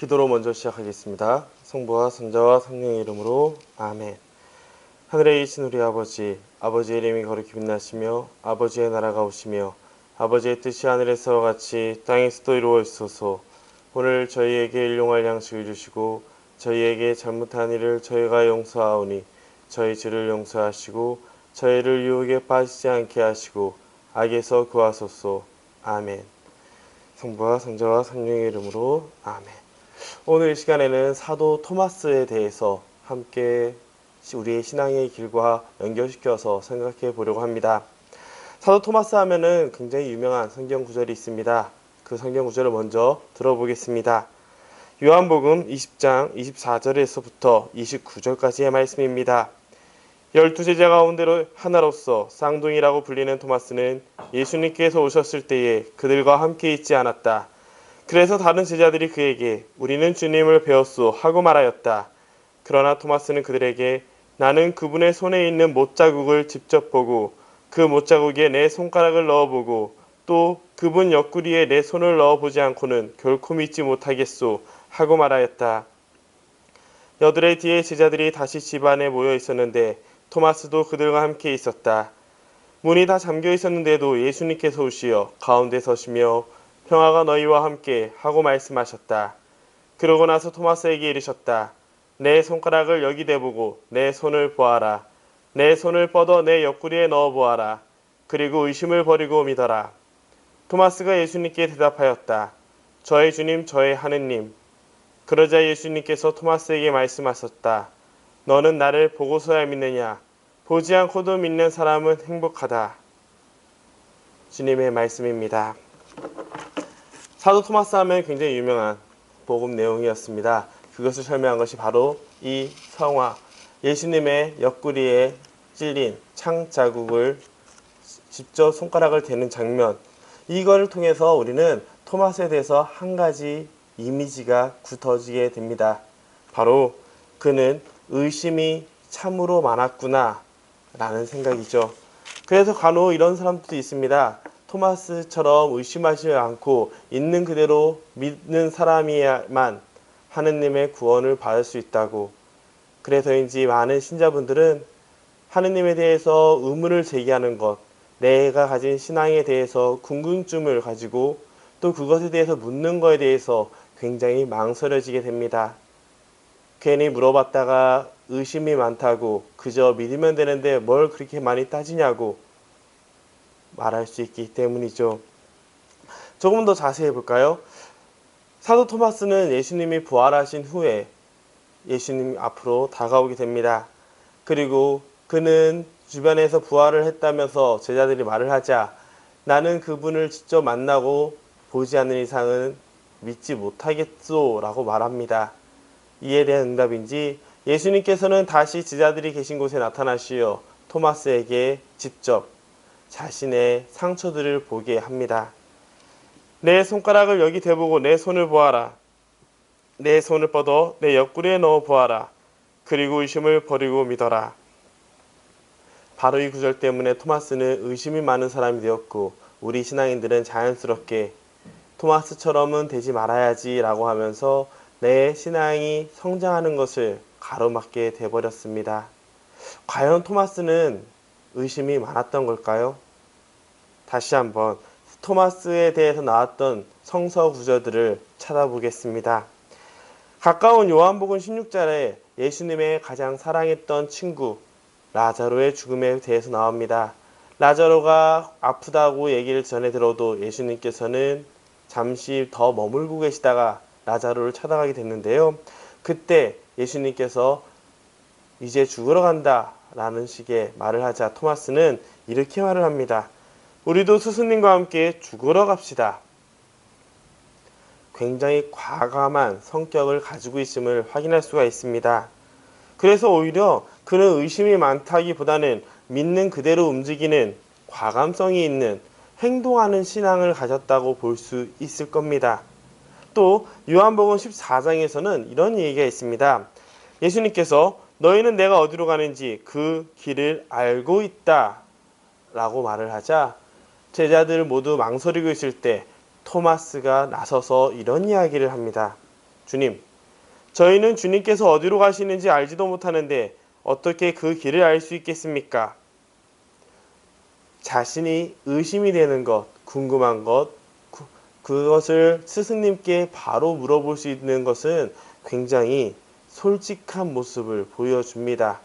기도로 먼저 시작하겠습니다. 성부와 성자와 성령의 이름으로 아멘. 하늘에 계신 우리 아버지, 아버지의 이름이 거룩히 빛나시며 아버지의 나라가 오시며 아버지의 뜻이 하늘에서와 같이 땅에서도 이루어지소서. 오늘 저희에게 일용할 양식을 주시고 저희에게 잘못한 일을 저희가 용서하오니 저희 죄를 용서하시고 저희를 유혹에 빠지지 않게 하시고 악에서 구하소서. 아멘. 성부와 성자와 성령의 이름으로 아멘. 오늘 이 시간에는 사도 토마스에 대해서 함께 우리의 신앙의 길과 연결시켜서 생각해 보려고 합니다. 사도 토마스 하면은 굉장히 유명한 성경 구절이 있습니다. 그 성경 구절을 먼저 들어보겠습니다. 요한복음 20장 24절에서부터 29절까지의 말씀입니다. 12제자 가운데로 하나로서 쌍둥이라고 불리는 토마스는 예수님께서 오셨을 때에 그들과 함께 있지 않았다. 그래서 다른 제자들이 그에게 우리는 주님을 배웠소 하고 말하였다. 그러나 토마스는 그들에게 나는 그분의 손에 있는 못자국을 직접 보고 그 못자국에 내 손가락을 넣어보고 또 그분 옆구리에 내 손을 넣어보지 않고는 결코 믿지 못하겠소 하고 말하였다. 여드레 뒤에 제자들이 다시 집 안에 모여 있었는데 토마스도 그들과 함께 있었다. 문이 다 잠겨 있었는데도 예수님께서 오시어 가운데 서시며 평화가 너희와 함께 하고 말씀하셨다. 그러고 나서 토마스에게 이르셨다. 내 손가락을 여기 대보고 내 손을 보아라. 내 손을 뻗어 내 옆구리에 넣어 보아라. 그리고 의심을 버리고 믿어라. 토마스가 예수님께 대답하였다. 저의 주님, 저의 하느님. 그러자 예수님께서 토마스에게 말씀하셨다. 너는 나를 보고서야 믿느냐? 보지 않고도 믿는 사람은 행복하다. 주님의 말씀입니다. 사도 토마스 하면 굉장히 유명한 복음 내용이었습니다. 그것을 설명한 것이 바로 이 성화, 예수님의 옆구리에 찔린 창 자국을 직접 손가락을 대는 장면, 이거를 통해서 우리는 토마스에 대해서 한 가지 이미지가 굳어지게 됩니다. 바로 그는 의심이 참으로 많았구나 라는 생각이죠. 그래서 간혹 이런 사람들도 있습니다. 토마스처럼 의심하지 않고 있는 그대로 믿는 사람이야만 하느님의 구원을 받을 수 있다고. 그래서인지 많은 신자분들은 하느님에 대해서 의문을 제기하는 것, 내가 가진 신앙에 대해서 궁금증을 가지고 또 그것에 대해서 묻는 것에 대해서 굉장히 망설여지게 됩니다. 괜히 물어봤다가 의심이 많다고 그저 믿으면 되는데 뭘 그렇게 많이 따지냐고 말할 수 있기 때문이죠. 조금 더 자세히 볼까요? 사도 토마스는 예수님이 부활하신 후에 예수님 앞으로 다가오게 됩니다. 그리고 그는 주변에서 부활을 했다면서 제자들이 말을 하자 나는 그분을 직접 만나고 보지 않는 이상은 믿지 못하겠소 라고 말합니다. 이에 대한 응답인지 예수님께서는 다시 제자들이 계신 곳에 나타나시어 토마스에게 직접 자신의 상처들을 보게 합니다. 내 손가락을 여기 대보고 내 손을 보아라. 내 손을 뻗어 내 옆구리에 넣어 보아라. 그리고 의심을 버리고 믿어라. 바로 이 구절 때문에 토마스는 의심이 많은 사람이 되었고 우리 신앙인들은 자연스럽게 토마스처럼은 되지 말아야지 라고 하면서 내 신앙이 성장하는 것을 가로막게 돼버렸습니다. 과연 토마스는 의심이 많았던 걸까요? 다시 한번 토마스에 대해서 나왔던 성서 구절들을 찾아보겠습니다. 가까운 요한복음 16절에 예수님의 가장 사랑했던 친구 라자로의 죽음에 대해서 나옵니다. 라자로가 아프다고 얘기를 전해 들어도 예수님께서는 잠시 더 머물고 계시다가 라자로를 찾아가게 됐는데요. 그때 예수님께서 이제 죽으러 간다 라는 식의 말을 하자 토마스는 이렇게 말을 합니다. 우리도 스승님과 함께 죽으러 갑시다. 굉장히 과감한 성격을 가지고 있음을 확인할 수가 있습니다. 그래서 오히려 그는 의심이 많다기보다는 믿는 그대로 움직이는 과감성이 있는 행동하는 신앙을 가졌다고 볼 수 있을 겁니다. 또 요한복음 14장에서는 이런 얘기가 있습니다. 예수님께서 너희는 내가 어디로 가는지 그 길을 알고 있다 라고 말을 하자 제자들 모두 망설이고 있을 때 토마스가 나서서 이런 이야기를 합니다. 주님, 저희는 주님께서 어디로 가시는지 알지도 못하는데 어떻게 그 길을 알 수 있겠습니까? 자신이 의심이 되는 것, 궁금한 것, 그것을 스승님께 바로 물어볼 수 있는 것은 굉장히 솔직한 모습을 보여줍니다.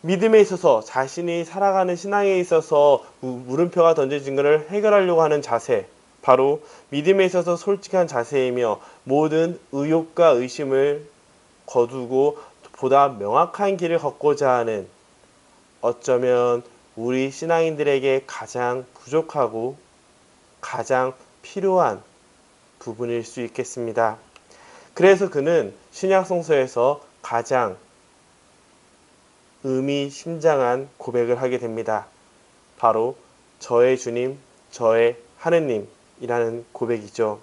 믿음에 있어서 자신이 살아가는 신앙에 있어서 물음표가 던져진 것을 해결하려고 하는 자세, 바로 믿음에 있어서 솔직한 자세이며 모든 의혹과 의심을 거두고 보다 명확한 길을 걷고자 하는, 어쩌면 우리 신앙인들에게 가장 부족하고 가장 필요한 부분일 수 있겠습니다. 그래서 그는 신약성서에서 가장 의미심장한 고백을 하게 됩니다. 바로 저의 주님, 저의 하느님이라는 고백이죠.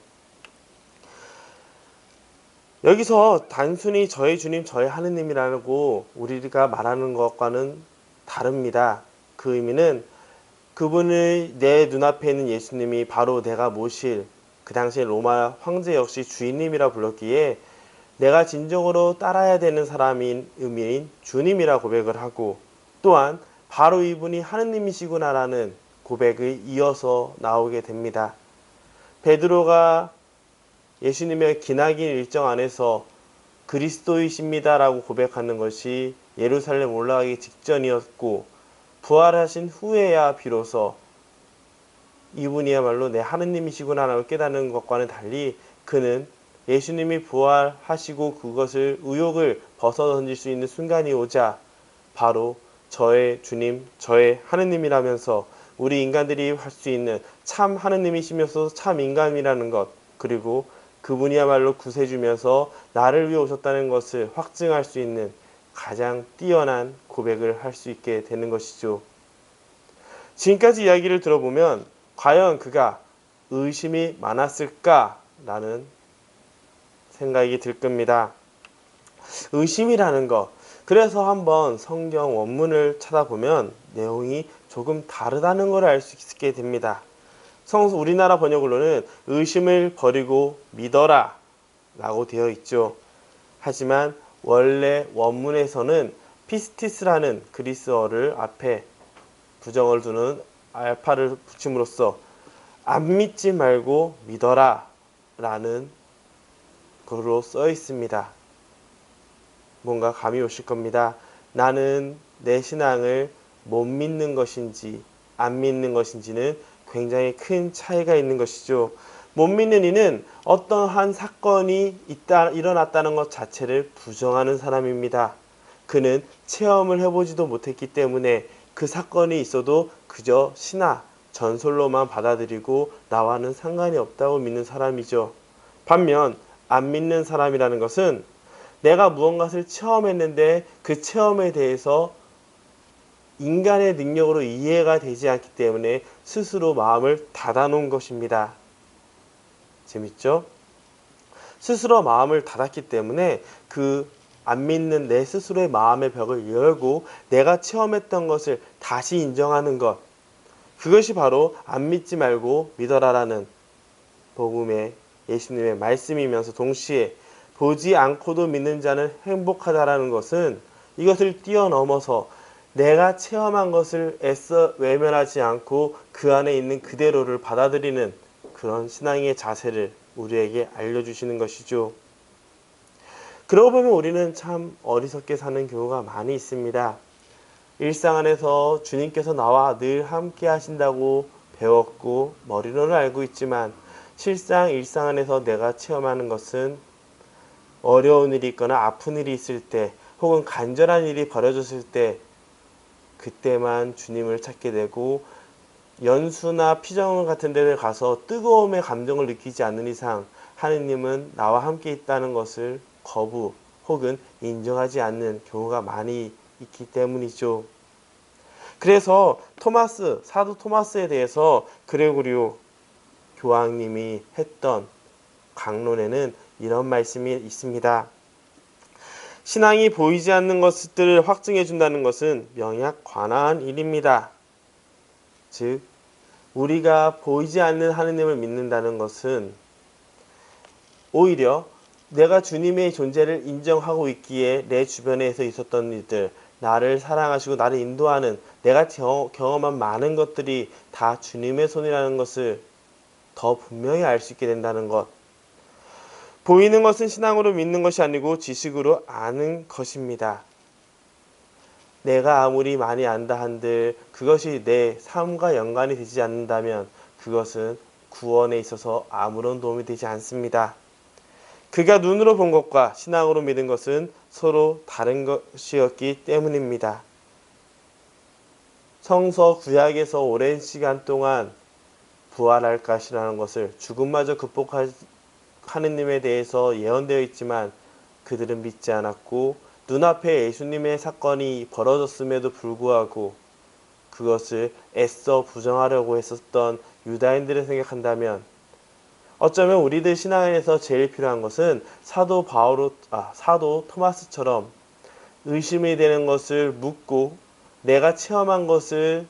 여기서 단순히 저의 주님, 저의 하느님이라고 우리가 말하는 것과는 다릅니다. 그 의미는 그분의 내 눈앞에 있는 예수님이 바로 내가 모실 그 당시 로마 황제 역시 주인님이라 불렀기에 내가 진정으로 따라야 되는 사람인 의미인 주님이라 고백을 하고, 또한 바로 이분이 하느님이시구나라는 고백을 이어서 나오게 됩니다. 베드로가 예수님의 기나긴 일정 안에서 그리스도이십니다라고 고백하는 것이 예루살렘 올라가기 직전이었고, 부활하신 후에야 비로소 이분이야말로 내 하느님이시구나라고 깨닫는 것과는 달리, 그는 예수님이 부활하시고 그것을 의혹을 벗어던질 수 있는 순간이 오자 바로 저의 주님, 저의 하느님이라면서 우리 인간들이 할 수 있는 참 하느님이시면서 참 인간이라는 것, 그리고 그분이야말로 구세주면서 나를 위해 오셨다는 것을 확증할 수 있는 가장 뛰어난 고백을 할 수 있게 되는 것이죠. 지금까지 이야기를 들어보면 과연 그가 의심이 많았을까라는 생각이 들 겁니다. 의심이라는 것, 그래서 한번 성경 원문을 찾아보면 내용이 조금 다르다는 걸 알 수 있게 됩니다. 우리나라 번역으로는 의심을 버리고 믿어라 라고 되어 있죠. 하지만 원래 원문에서는 피스티스라는 그리스어를 앞에 부정을 두는 알파를 붙임으로써 안 믿지 말고 믿어라 라는 글로 써 있습니다. 뭔가 감이 오실 겁니다. 나는 내 신앙을 못 믿는 것인지 안 믿는 것인지는 굉장히 큰 차이가 있는 것이죠. 못 믿는 이는 어떠한 사건이 일어났다는 것 자체를 부정하는 사람입니다. 그는 체험을 해보지도 못했기 때문에 그 사건이 있어도 그저 신화, 전설로만 받아들이고 나와는 상관이 없다고 믿는 사람이죠. 반면 안 믿는 사람이라는 것은 내가 무언가를 체험했는데 그 체험에 대해서 인간의 능력으로 이해가 되지 않기 때문에 스스로 마음을 닫아놓은 것입니다. 재밌죠? 스스로 마음을 닫았기 때문에 그 안 믿는 내 스스로의 마음의 벽을 열고 내가 체험했던 것을 다시 인정하는 것, 그것이 바로 안 믿지 말고 믿어라라는 복음의 예수님의 말씀이면서 동시에 보지 않고도 믿는 자는 행복하다라는 것은 이것을 뛰어넘어서 내가 체험한 것을 애써 외면하지 않고 그 안에 있는 그대로를 받아들이는 그런 신앙의 자세를 우리에게 알려주시는 것이죠. 그러고 보면 우리는 참 어리석게 사는 경우가 많이 있습니다. 일상 안에서 주님께서 나와 늘 함께 하신다고 배웠고 머리로는 알고 있지만 실상 일상 안에서 내가 체험하는 것은 어려운 일이 있거나 아픈 일이 있을 때 혹은 간절한 일이 벌어졌을 때 그때만 주님을 찾게 되고, 연수나 피정원 같은 데를 가서 뜨거움의 감정을 느끼지 않는 이상 하느님은 나와 함께 있다는 것을 거부 혹은 인정하지 않는 경우가 많이 있기 때문이죠. 그래서 사도 토마스에 대해서 그레고리오 교황님이 했던 강론에는 이런 말씀이 있습니다. 신앙이 보이지 않는 것들을 확증해 준다는 것은 명약 관아한 일입니다. 즉, 우리가 보이지 않는 하느님을 믿는다는 것은 오히려 내가 주님의 존재를 인정하고 있기에 내 주변에서 있었던 일들, 나를 사랑하시고 나를 인도하는 내가 경험한 많은 것들이 다 주님의 손이라는 것을 더 분명히 알 수 있게 된다는 것. 보이는 것은 신앙으로 믿는 것이 아니고 지식으로 아는 것입니다. 내가 아무리 많이 안다 한들 그것이 내 삶과 연관이 되지 않는다면 그것은 구원에 있어서 아무런 도움이 되지 않습니다. 그가 눈으로 본 것과 신앙으로 믿은 것은 서로 다른 것이었기 때문입니다. 성서 구약에서 오랜 시간 동안 부활할 것이라는 것을 죽음마저 극복할 하느님에 대해서 예언되어 있지만 그들은 믿지 않았고 눈앞에 예수님의 사건이 벌어졌음에도 불구하고 그것을 애써 부정하려고 했었던 유다인들을 생각한다면 어쩌면 우리들 신앙 안에서 제일 필요한 것은 사도 토마스처럼 의심이 되는 것을 묻고 내가 체험한 것을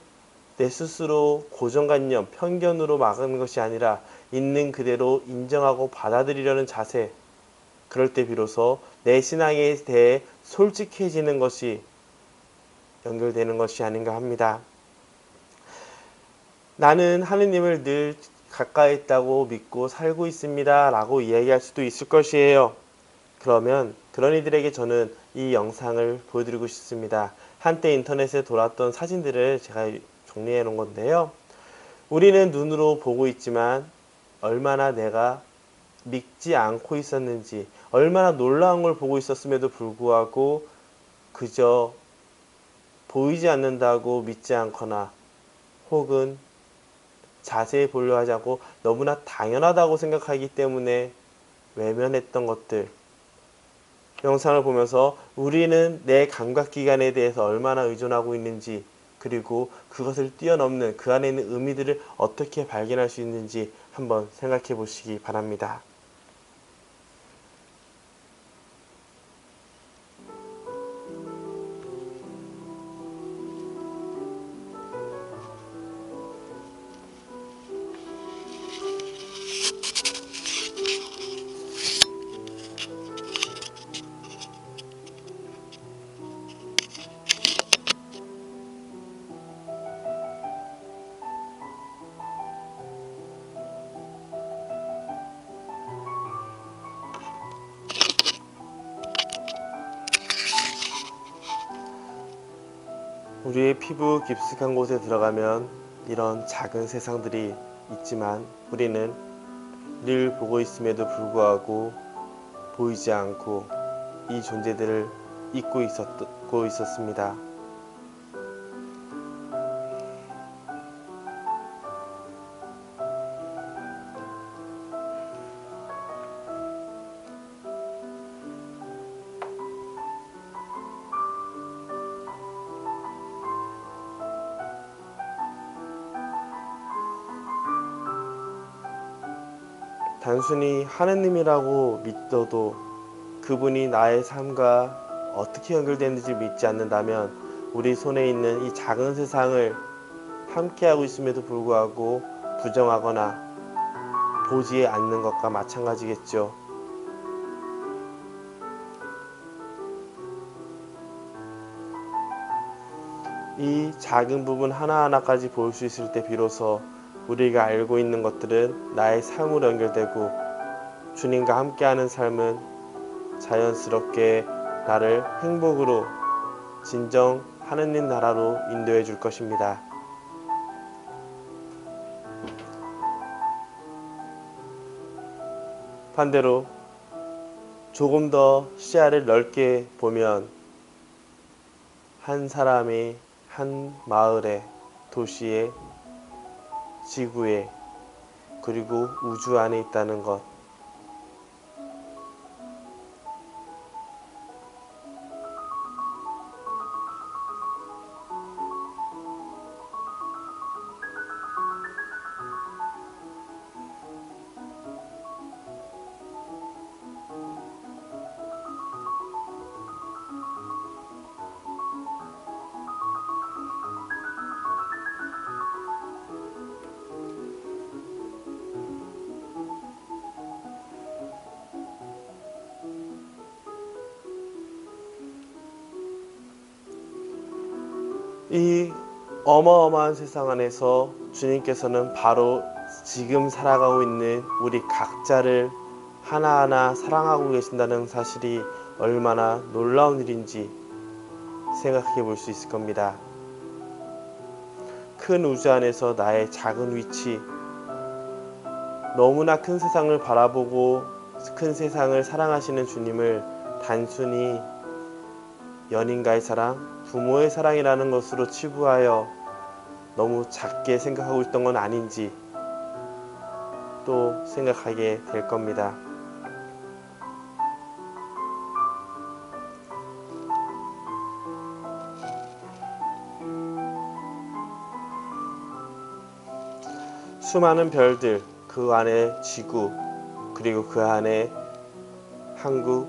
내 스스로 고정관념, 편견으로 막는 것이 아니라 있는 그대로 인정하고 받아들이려는 자세. 그럴 때 비로소 내 신앙에 대해 솔직해지는 것이 연결되는 것이 아닌가 합니다. 나는 하느님을 늘 가까이 있다고 믿고 살고 있습니다 라고 이야기할 수도 있을 것이에요. 그러면 그런 이들에게 저는 이 영상을 보여드리고 싶습니다. 한때 인터넷에 돌았던 사진들을 제가 정리해 놓은 건데요. 우리는 눈으로 보고 있지만 얼마나 내가 믿지 않고 있었는지, 얼마나 놀라운 걸 보고 있었음에도 불구하고 그저 보이지 않는다고 믿지 않거나 혹은 자세히 보려 하지 않고 너무나 당연하다고 생각하기 때문에 외면했던 것들. 영상을 보면서 우리는 내 감각기관에 대해서 얼마나 의존하고 있는지, 그리고 그것을 뛰어넘는 그 안에 있는 의미들을 어떻게 발견할 수 있는지 한번 생각해 보시기 바랍니다. 우리의 피부 깊숙한 곳에 들어가면 이런 작은 세상들이 있지만 우리는 늘 보고 있음에도 불구하고 보이지 않고 이 존재들을 잊고 있었습니다. 단순히 하느님이라고 믿어도 그분이 나의 삶과 어떻게 연결되는지 믿지 않는다면 우리 손에 있는 이 작은 세상을 함께하고 있음에도 불구하고 부정하거나 보지 않는 것과 마찬가지겠죠. 이 작은 부분 하나하나까지 볼 수 있을 때 비로소 우리가 알고 있는 것들은 나의 삶으로 연결되고 주님과 함께하는 삶은 자연스럽게 나를 행복으로 진정 하느님 나라로 인도해 줄 것입니다. 반대로 조금 더 시야를 넓게 보면 한 사람이 한 마을에, 도시에, 지구에, 그리고 우주 안에 있다는 것. 이 어마어마한 세상 안에서 주님께서는 바로 지금 살아가고 있는 우리 각자를 하나하나 사랑하고 계신다는 사실이 얼마나 놀라운 일인지 생각해 볼 수 있을 겁니다. 큰 우주 안에서 나의 작은 위치, 너무나 큰 세상을 바라보고 큰 세상을 사랑하시는 주님을 단순히 연인과의 사랑, 부모의 사랑이라는 것으로 치부하여 너무 작게 생각하고 있던 건 아닌지 또 생각하게 될 겁니다. 수많은 별들, 그 안에 지구, 그리고 그 안에 한국,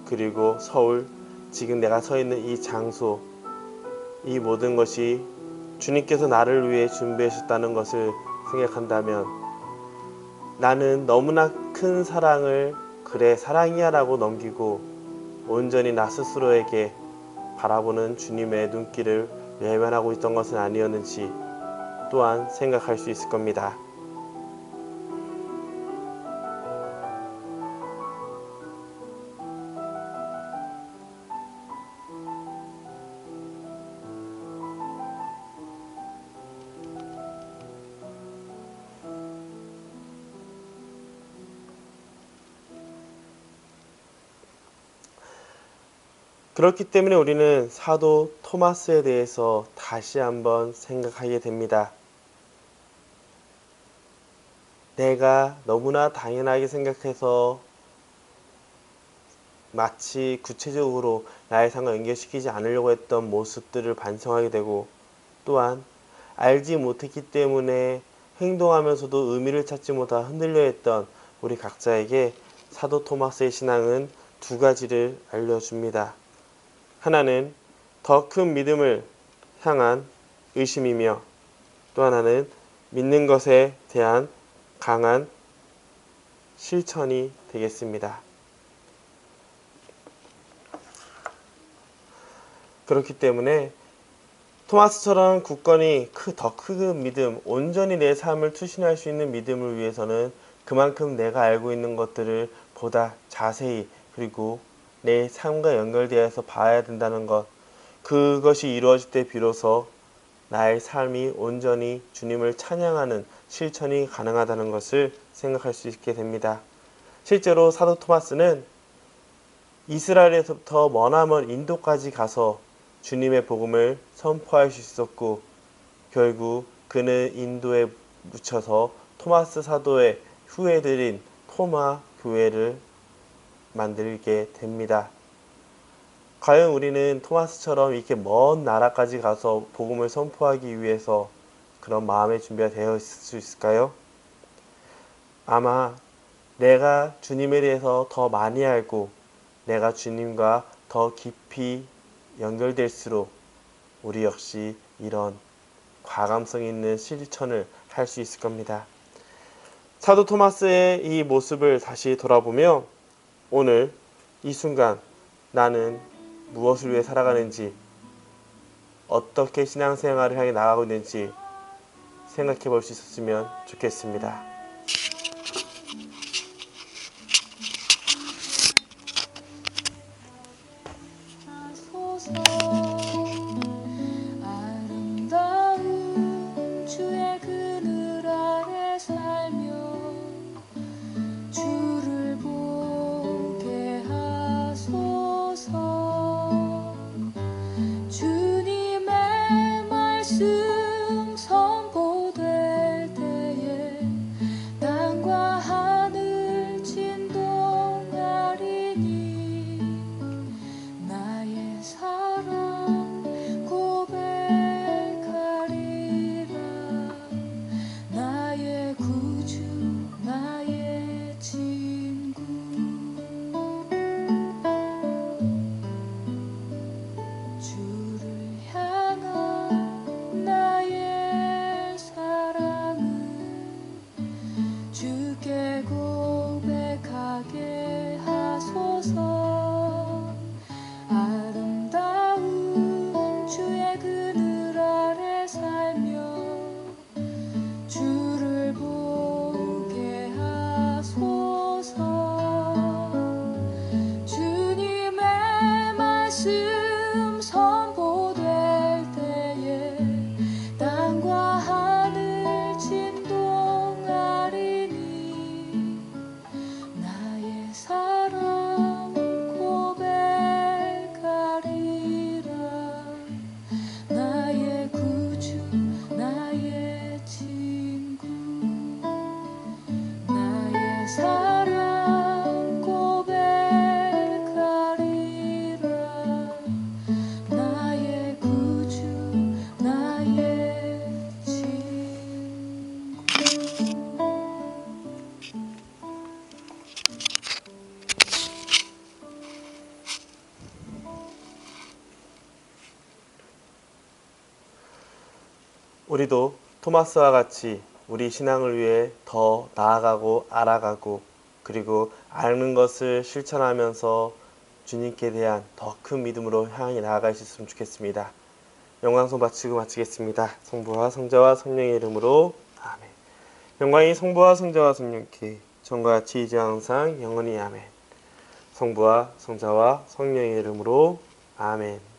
그리고 서울, 지금 내가 서 있는 이 장소, 이 모든 것이 주님께서 나를 위해 준비하셨다는 것을 생각한다면 나는 너무나 큰 사랑을 그래 사랑이야 라고 넘기고 온전히 나 스스로에게 바라보는 주님의 눈길을 외면하고 있던 것은 아니었는지 또한 생각할 수 있을 겁니다. 그렇기 때문에 우리는 사도 토마스에 대해서 다시 한번 생각하게 됩니다. 내가 너무나 당연하게 생각해서 마치 구체적으로 나의 삶과 연결시키지 않으려고 했던 모습들을 반성하게 되고 또한 알지 못했기 때문에 행동하면서도 의미를 찾지 못하 흔들려 했던 우리 각자에게 사도 토마스의 신앙은 두 가지를 알려줍니다. 하나는 더 큰 믿음을 향한 의심이며 또 하나는 믿는 것에 대한 강한 실천이 되겠습니다. 그렇기 때문에 토마스처럼 굳건히 더 큰 믿음, 온전히 내 삶을 투신할 수 있는 믿음을 위해서는 그만큼 내가 알고 있는 것들을 보다 자세히 그리고 내 삶과 연결되어서 봐야 된다는 것, 그것이 이루어질 때 비로소 나의 삶이 온전히 주님을 찬양하는 실천이 가능하다는 것을 생각할 수 있게 됩니다. 실제로 사도 토마스는 이스라엘에서부터 머나먼 인도까지 가서 주님의 복음을 선포할 수 있었고 결국 그는 인도에 묻혀서 토마스 사도의 후예들인 토마 교회를 만들게 됩니다. 과연 우리는 토마스처럼 이렇게 먼 나라까지 가서 복음을 선포하기 위해서 그런 마음의 준비가 되어 있을 수 있을까요? 아마 내가 주님에 대해서 더 많이 알고 내가 주님과 더 깊이 연결될수록 우리 역시 이런 과감성 있는 실천을 할 수 있을 겁니다. 사도 토마스의 이 모습을 다시 돌아보며 오늘 이 순간 나는 무엇을 위해 살아가는지 어떻게 신앙생활을 향해 나가고 있는지 생각해 볼 수 있었으면 좋겠습니다. 아름다운 주의 그늘 아래 살며 주를 보게 하소서. 주님의 말씀 선포될 때에 우리도 토마스와 같이 우리 신앙을 위해 더 나아가고 알아가고 그리고 아는 것을 실천하면서 주님께 대한 더 큰 믿음으로 향해 나아갈 수 있으면 좋겠습니다. 영광송 바치고 마치겠습니다. 성부와 성자와 성령의 이름으로 아멘. 영광이 성부와 성자와 성령께 전과 같이 이제 항상 영원히 아멘. 성부와 성자와 성령의 이름으로 아멘.